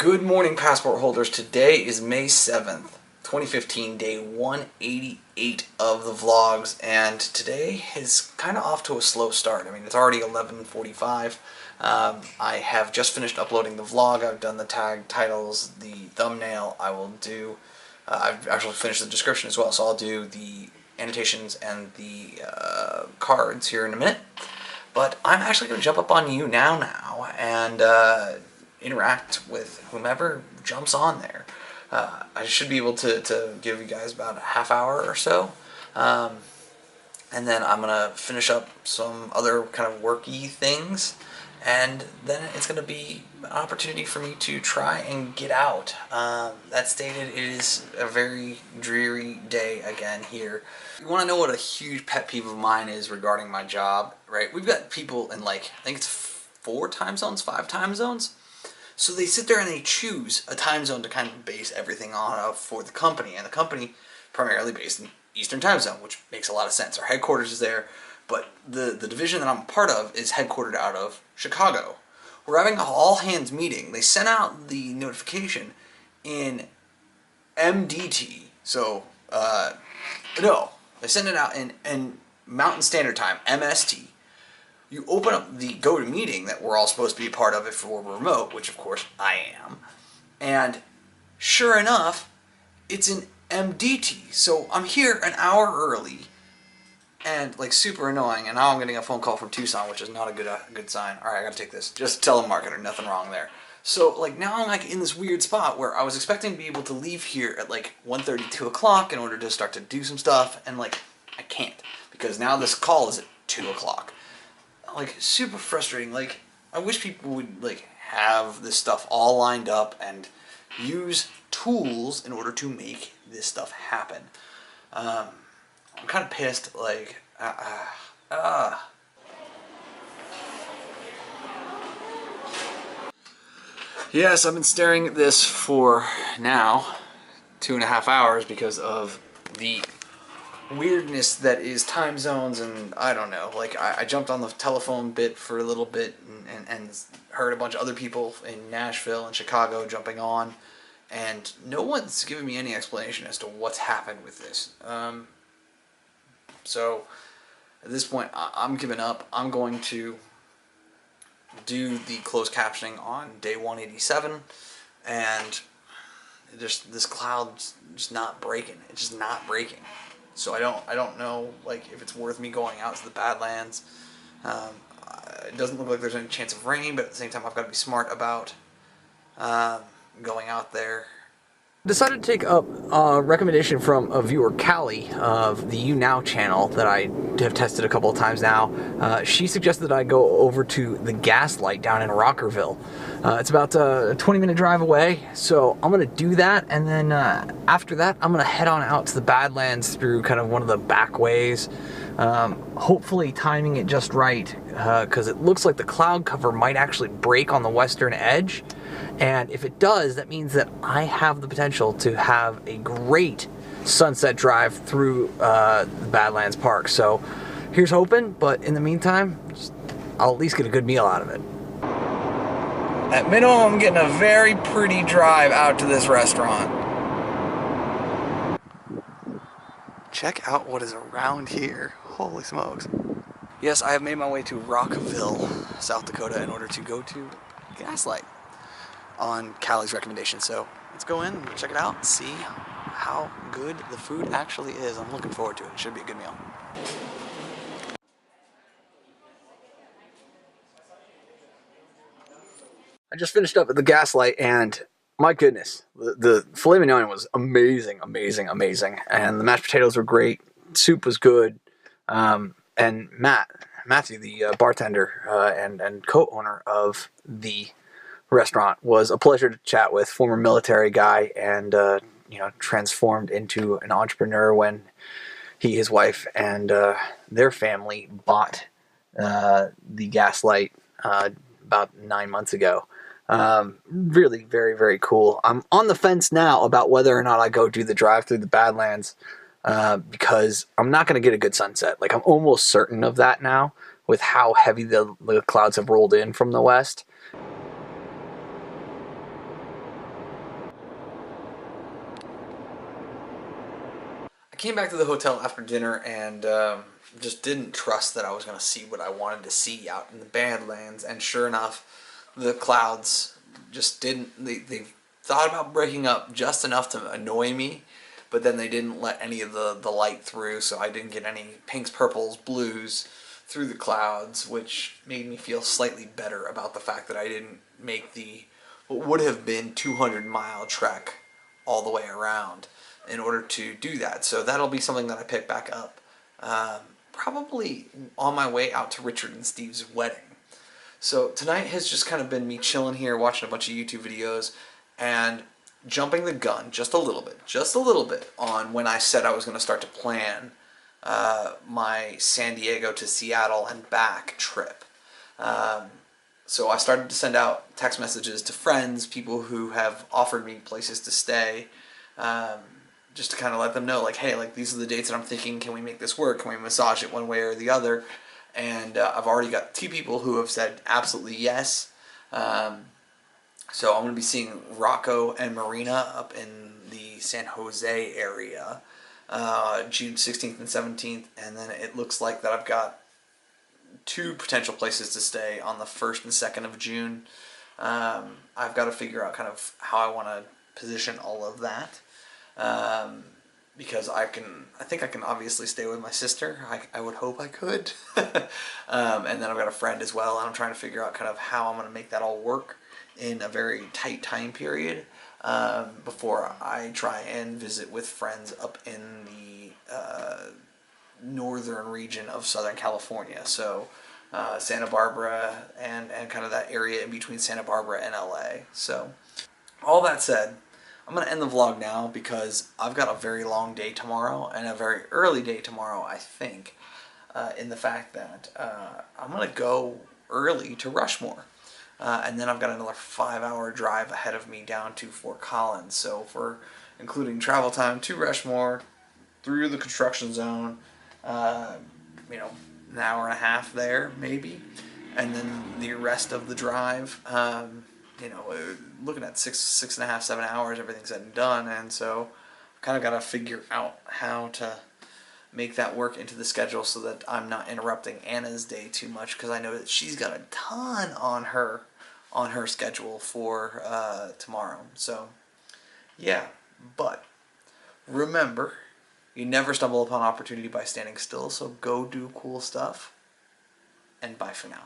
Good morning, passport holders. Today is May 7th, 2015, day 188 of the vlogs, and today is kind of off to a slow start. I mean, it's already 11:45. I have just finished uploading the vlog. I've done the tag titles, the thumbnail. I will do, I've actually finished the description as well, so I'll do the annotations and the cards here in a minute. But I'm actually going to jump up on YouNow now and interact with whomever jumps on there. I should be able to give you guys about a half hour or so. And then I'm going to finish up some other kind of worky things. And then it's going to be an opportunity for me to try and get out. That stated, it is a very dreary day again here. You want to know what a huge pet peeve of mine is regarding my job, right? We've got people in I think it's 4 time zones, 5 time zones. So they sit there and they choose a time zone to kind of base everything on for the company. And the company primarily based in Eastern time zone, which makes a lot of sense. Our headquarters is there, but the division that I'm a part of is headquartered out of Chicago. We're having an all-hands meeting. They sent out the notification in MDT. So, no, they sent it out in Mountain Standard Time, MST. You open up the GoToMeeting that we're all supposed to be a part of if we're remote, which of course I am, and sure enough, it's in MDT. So I'm here an hour early, and super annoying. And now I'm getting a phone call from Tucson, which is not a good sign. All right, I gotta take this. Just telemarketer, nothing wrong there. So now I'm in this weird spot where I was expecting to be able to leave here at 1:30, 2 o'clock in order to start to do some stuff, and I can't because now this call is at 2 o'clock. Super frustrating. I wish people would have this stuff all lined up and use tools in order to make this stuff happen. I'm kind of pissed. Yes, I've been staring at this for now 2.5 hours because of the weirdness that is time zones, and I don't know. I jumped on the telephone bit for a little bit and heard a bunch of other people in Nashville and Chicago jumping on, and no one's given me any explanation as to what's happened with this. So at this point, I'm giving up. I'm going to do the closed captioning on day 187, and this cloud's just not breaking. It's just not breaking. So I don't know if it's worth me going out to the Badlands. It doesn't look like there's any chance of rain, but at the same time I've got to be smart about going out there. Decided to take up a recommendation from a viewer, Callie, of the YouNow channel that I have tested a couple of times now. She suggested that I go over to the Gaslight down in Rockerville. It's about a 20-minute drive away, so I'm going to do that, and then after that, I'm going to head on out to the Badlands through kind of one of the back ways, hopefully timing it just right, because it looks like the cloud cover might actually break on the western edge. And if it does, that means that I have the potential to have a great sunset drive through the Badlands Park. So here's hoping, but in the meantime, I'll at least get a good meal out of it. At minimum, I'm getting a very pretty drive out to this restaurant. Check out what is around here. Holy smokes. Yes, I have made my way to Rockerville, South Dakota, in order to go to Gaslight on Callie's recommendation. So let's go in, check it out, and see how good the food actually is. I'm looking forward to it. It should be a good meal. I just finished up at the Gaslight, and my goodness, the filet mignon was amazing, amazing, amazing. And the mashed potatoes were great. Soup was good. And Matthew, the bartender and co-owner of the restaurant, was a pleasure to chat with. Former military guy, and transformed into an entrepreneur when his wife and their family bought the Gaslight about 9 months ago. Really very, very cool. I'm on the fence now about whether or not I go do the drive through the Badlands, because I'm not going to get a good sunset. I'm almost certain of that now with how heavy the clouds have rolled in from the west. I came back to the hotel after dinner and just didn't trust that I was going to see what I wanted to see out in the Badlands. And sure enough, the clouds just didn't. They thought about breaking up just enough to annoy me, but then they didn't let any of the light through, so I didn't get any pinks, purples, blues through the clouds, which made me feel slightly better about the fact that I didn't make the what would have been 200-mile trek all the way around in order to do that. So that'll be something that I pick back up probably on my way out to Richard and Steve's wedding. So tonight has just kind of been me chilling here, watching a bunch of YouTube videos, and jumping the gun just a little bit on when I said I was going to start to plan my San Diego to Seattle and back trip. So I started to send out text messages to friends, people who have offered me places to stay, just to kind of let them know, like, hey, like, these are the dates that I'm thinking, can we make this work? Can we massage it one way or the other? And I've already got 2 people who have said absolutely yes. So I'm going to be seeing Rocco and Marina up in the San Jose area, June 16th and 17th, and then it looks like that I've got 2 potential places to stay on the 1st and 2nd of June. I've got to figure out kind of how I want to position all of that, because I think I can obviously stay with my sister. I would hope I could. And then I've got a friend as well, and I'm trying to figure out kind of how I'm going to make that all work in a very tight time period before I try and visit with friends up in the northern region of Southern California. So Santa Barbara and kind of that area in between Santa Barbara and LA. So all that said, I'm going to end the vlog now because I've got a very long day tomorrow and a very early day tomorrow, I think, in the fact that I'm going to go early to Rushmore. And then I've got another 5-hour drive ahead of me down to Fort Collins. So for including travel time to Rushmore, through the construction zone, you know, an hour and a half there maybe, and then the rest of the drive, you know, looking at 6.5, 7 hours, everything's said and done. And so I've kind of got to figure out how to make that work into the schedule so that I'm not interrupting Anna's day too much, because I know that she's got a ton on her schedule for tomorrow. So yeah, but remember, you never stumble upon opportunity by standing still, so go do cool stuff, and bye for now.